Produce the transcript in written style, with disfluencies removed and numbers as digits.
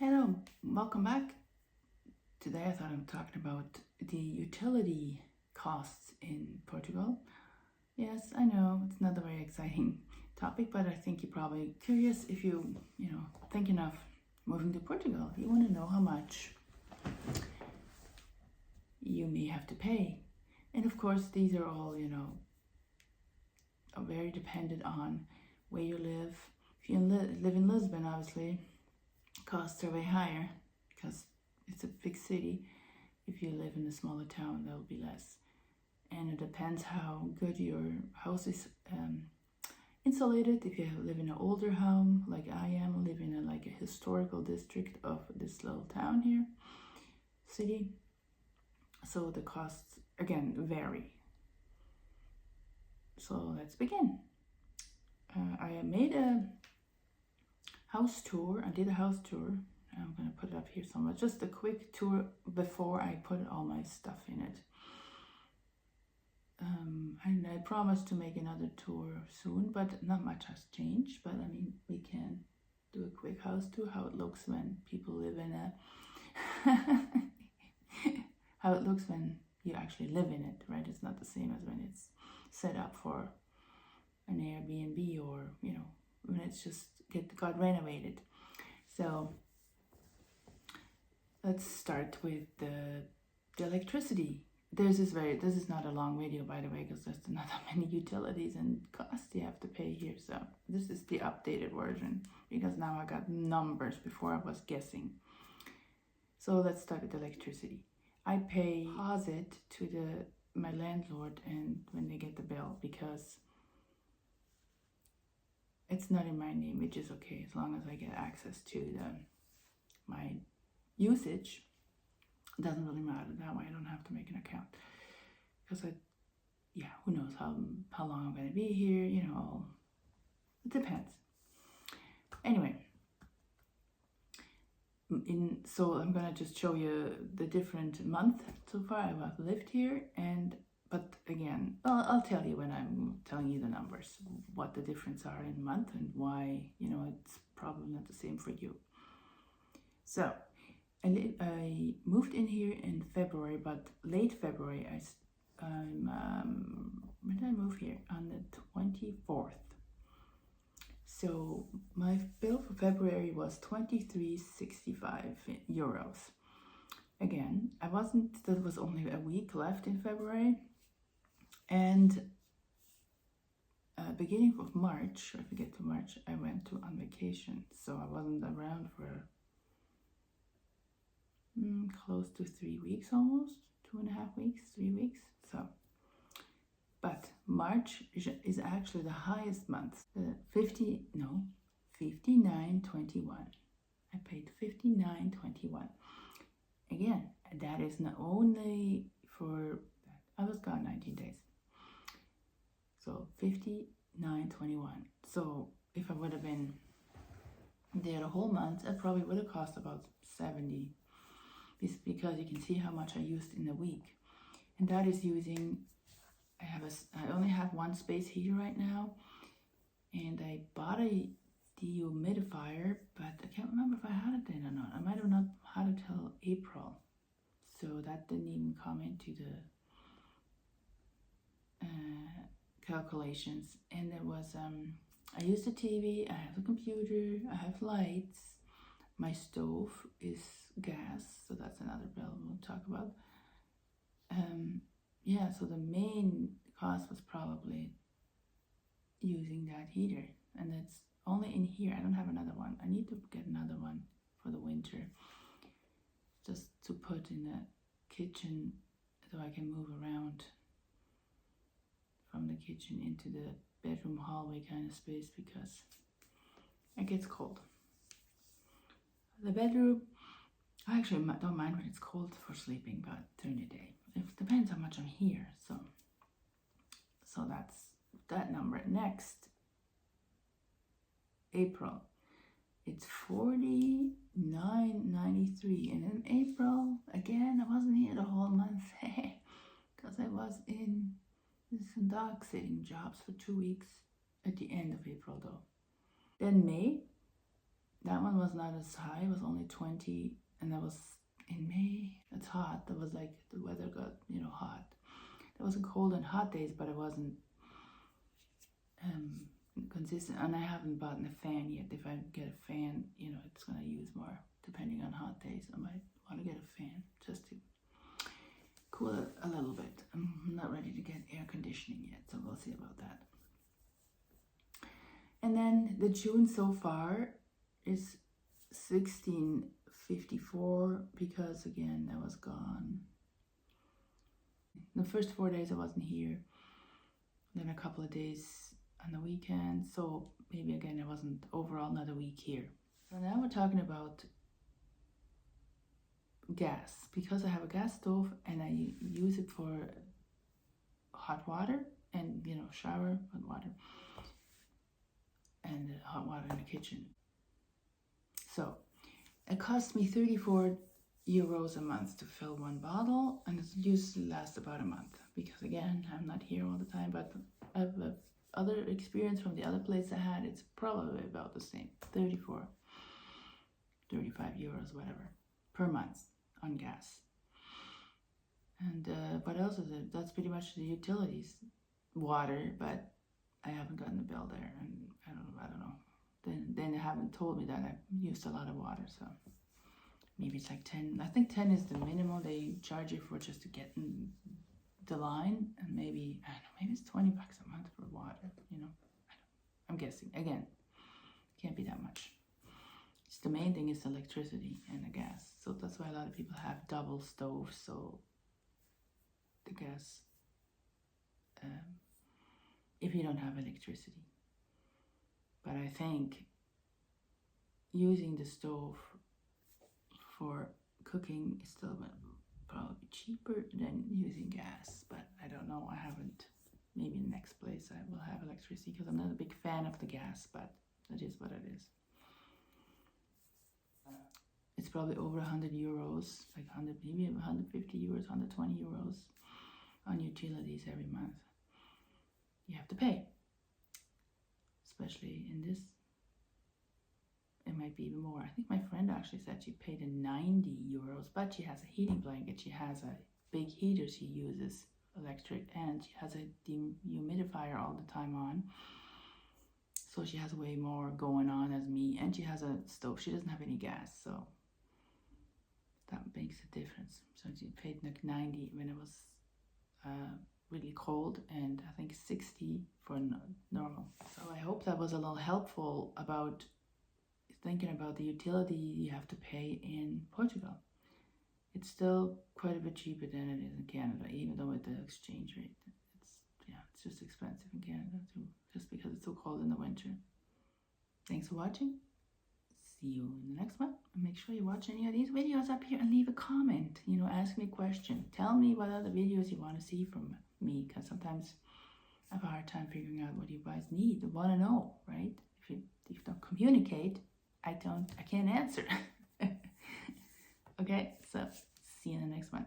Hello, welcome back. Today I thought I'm talking about the utility costs in Portugal. Yes, I know it's not a very exciting topic, but I think you're probably curious if you thinking of moving to Portugal. You want to know how much you may have to pay. And of course, these are all, are very dependent on where you live. If you live in Lisbon, obviously, costs are way higher because it's a big city. If you live in a smaller town, there'll be less. And it depends how good your house is insulated. If you live in an older home, like I am, live in a historical district of this little town here, city. So the costs, again, vary. So let's begin. I made a house tour. I did a house tour. I'm going to put it up here somewhere. Just a quick tour before I put all my stuff in it. And I promised to make another tour soon, but not much has changed. But I mean, we can do a quick house tour, how it looks when people live in how it looks when you actually live in it, right? It's not the same as when it's set up for an Airbnb or, when it's just got renovated. So let's start with the electricity. This is not a long video, by the way, because there's not that many utilities and costs you have to pay here. So this is the updated version because now I got numbers before I was guessing. So let's start with electricity. I pay deposit to my landlord and when they get the bill because it's not in my name, which is okay as long as I get access to my usage. It doesn't really matter that way. I don't have to make an account because who knows how long I'm going to be here. It depends. Anyway, so I'm going to just show you the different month so far I've lived here, but again, I'll tell you when I'm telling you the numbers, what the difference are in month and why, it's probably not the same for you. So I moved in here in February, but late February. When did I move here? On the 24th. So my bill for February was 23.65 euros. Again, there was only a week left in February. And beginning of March, if we get to March, I went on vacation. So I wasn't around for close to 3 weeks almost, 2.5 weeks, 3 weeks. But March is actually the highest month. 59.21. I paid 59.21. Again, that is not only for I was gone 19 days. So 59.21. So if I would have been there the whole month, it probably would have cost about 70. Because you can see how much I used in a week. And that is using, I only have one space heater right now. And I bought a dehumidifier, but I can't remember if I had it then or not. I might have not had it till April. So that didn't even come into the calculations. And there was, I used a TV, I have a computer, I have lights. My stove is gas, so that's another bill we'll talk about. So the main cost was probably using that heater, and it's only in here. I don't have another one. I need to get another one for the winter, just to put in the kitchen so I can move around from the kitchen into the bedroom hallway kind of space because it gets cold. The bedroom, I actually don't mind when it's cold for sleeping, but during the day, it depends how much I'm here. So that's that number. Next, April, it's 49.93, and in April again, I wasn't here the whole month because I was in some dog sitting jobs for 2 weeks at the end of April though. Then May. That one was not as high. It was only 20, and that was in May. It's hot. That was like the weather got, hot. It wasn't cold and hot days, but it wasn't consistent. And I haven't bought a fan yet. If I get a fan, it's gonna use more depending on hot days. I might want to get a fan just to cool it a little bit. I'm not ready to get air conditioning yet, so we'll see about that. And then the June so far is 1654 because again I was gone. The first 4 days I wasn't here, then a couple of days on the weekend, so maybe again I wasn't overall not a week here. So now we're talking about gas, because I have a gas stove and I use it for hot water and shower, hot water, and hot water in the kitchen. So it costs me 34 euros a month to fill one bottle, and it usually lasts about a month because again I'm not here all the time, but I've other experience from the other place I had, it's probably about the same, 34, 35 euros, whatever, per month on gas. And what else is it? That's pretty much the utilities, water, but I haven't gotten the bill there, and I don't know. Then they haven't told me that I used a lot of water, so maybe it's like 10. I think 10 is the minimum they charge you for just to get in the line, and maybe, I don't know, maybe it's 20 bucks a month for water, I'm guessing. Again, can't be that much. It's the main thing is electricity and the gas. So that's why a lot of people have double stoves, so the gas, if you don't have electricity. But I think using the stove for cooking is still probably cheaper than using gas, but I don't know. I haven't. Maybe in the next place I will have electricity because I'm not a big fan of the gas, but that is what it is. It's probably over 100 euros, like 100, maybe 150 euros, 120 euros on utilities every month. You have to pay, especially in this. It might be even more. I think my friend actually said she paid 90 euros, but she has a heating blanket. She has a big heater she uses, electric, and she has a dehumidifier all the time on. So she has way more going on as me, and she has a stove. She doesn't have any gas, so that makes a difference. So she paid like 90 when it was really cold, and I think 60 for normal. So I hope that was a little helpful about thinking about the utility you have to pay in Portugal. It's still quite a bit cheaper than it is in Canada, even though with the exchange rate, it's just expensive in Canada too, just because it's so cold in the winter. Thanks for watching. See you in the next one. And make sure you watch any of these videos up here and leave a comment. Ask me a question. Tell me what other videos you want to see from me, because sometimes I have a hard time figuring out what you guys need, want to know, right? If you don't communicate, I can't answer. Okay, so see you in the next one.